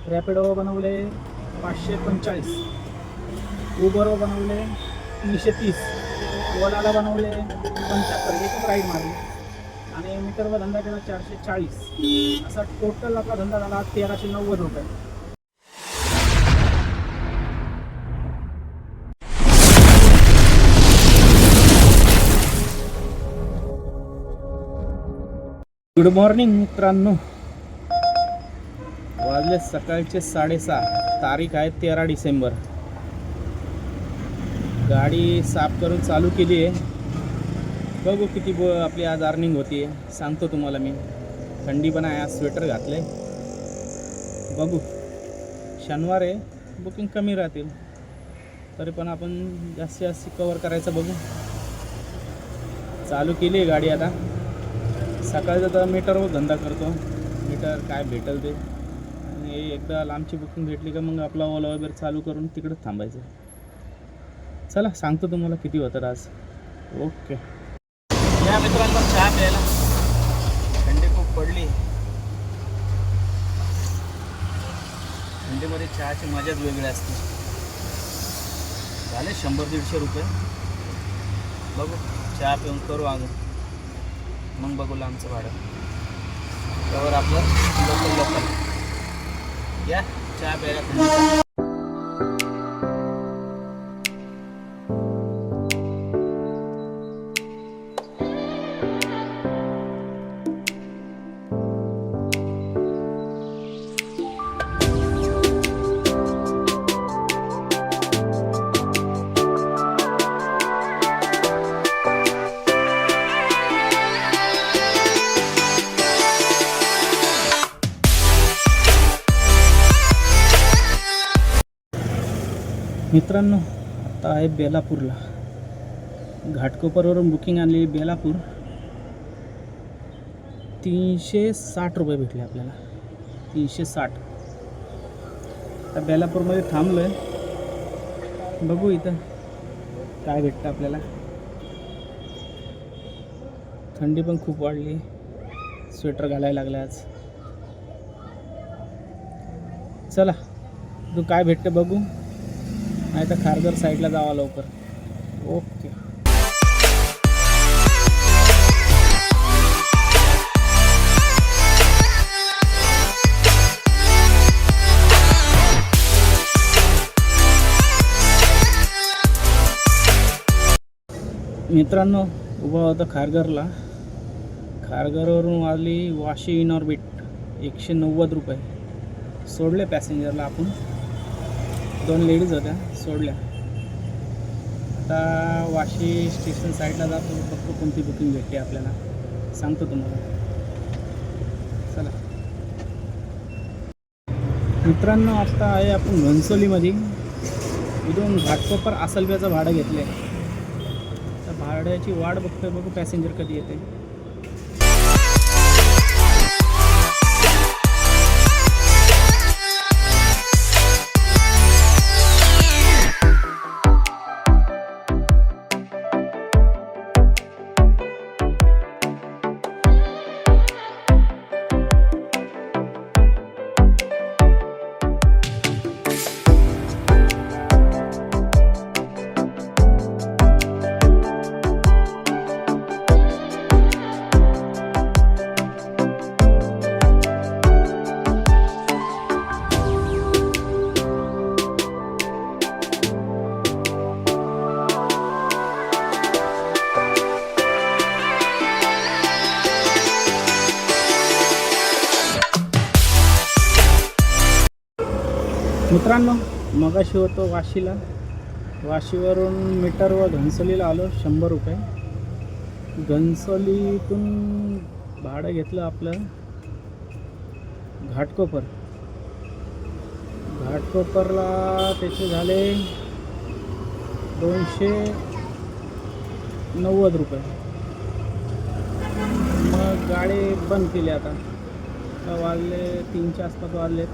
रॅपिडो बनवले 545, उबरो बनवले 330, ओलाला बनवले 75, एकच राईड मारली आणि मीटरवर धंदा केला 440. असा टोटल आपला धंदा झाला 1390 रुपये. गुड मॉर्निंग मित्रांनो, वाजले सकाळचे 6:30. तारीख आहे 13 डिसेंबर. गाडी साफ करून चालू केली आहे. बघू किती आपली आज अर्निंग होती आहे, सांगतो तुम्हाला मी. थंडी पण आहे, आज स्वेटर घातलं आहे. बघू, शनिवार आहे, बुकिंग कमी राहतील, तरी पण आपण जास्तीत जास्त कवर करायचं बघू. चालू केली आहे गाडी आता. सकाळचा तर मीटरवर धंदा करतो, मीटर काय भेटेल ते. आणि एकदा लांबची बुकिंग भेटली का मग आपला ओला वगैरे चालू करून तिकडंच थांबायचं. चला सांगतो तुम्हाला किती होतं आज. ओके या मित्रांनो, चहा प्यायला. थंडी खूप पडली, थंडीमध्ये चहाची मजाच वेगळी असते. झाले 100-150 रुपये. बघू, चहा पिऊन करू अजून, मग बघू लांबचं भाडं. त्यावर आपलं लोकल या चहा प्यायला. मित्रांनो, आता आहे बेलापूरला. घाटकोपरवरून बुकिंग आणलेली बेलापूर. 360 रुपये भेटले आपल्याला, 360. आता बेलापूरमध्ये थांबलो आहे. बघू इथं काय भेटतं आपल्याला. थंडी पण खूप वाढली, स्वेटर घालायला लागलं आज. चला तू काय भेटतं बघू, नाही तर खारघर साईडला जावा लवकर. ओके मित्रांनो, उभा होता खारघरला. खारघरवरून आली वाशी इन ऑर्बिट. 190 रुपये सोडले पॅसेंजरला. आपण 2 लेडीज होत्या, सोडल्या. आता वाशी स्टेशन साईडला जातो, बघतो कोणती बुकिंग भेटते आपल्याला, सांगतो तुम्हाला. चला मित्रांनो, आता आहे आपण घनसोलीमध्ये. इथून घाटकोपर आसलब्याचं भाडं घेतलं आहे. तर भाड्याची वाट बघतोय, बघू पॅसेंजर कधी येते. मित्रांनो, मगाशी होतो वाशीला. वाशीवरून मीटरवर घनसोलीला आलो, 100 रुपये. घनसोलीतून भाडं घेतलं आपलं घाटकोपर. घाटकोपरला त्याचे झाले 290 रुपये. मग गाडी बंद केली. आता वाजले 3च्या आसपास वाजले.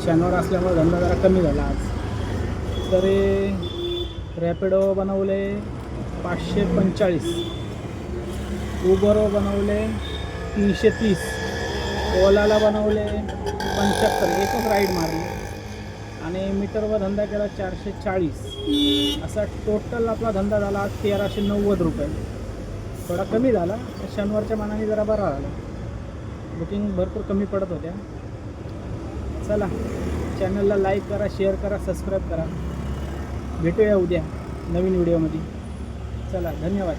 शनिवार असल्यामुळे धंदा जरा कमी झाला आज. तरी रॅपिडो बनवले 545, उबरो बनवले 330, ओलाला बनवले 75, एकच राईड मारली आणि मीटरवर धंदा केला 440. असा टोटल आपला धंदा झाला आज 1390 रुपये. थोडा कमी झाला, शनिवारच्या मानाने जरा बरा झाला. बुकिंग भरपूर कमी पडत होत्या. चला, चॅनलला लाईक करा, शेअर करा, सबस्क्राईब करा. भेटूया उद्या नवीन व्हिडिओमध्ये. चला, धन्यवाद.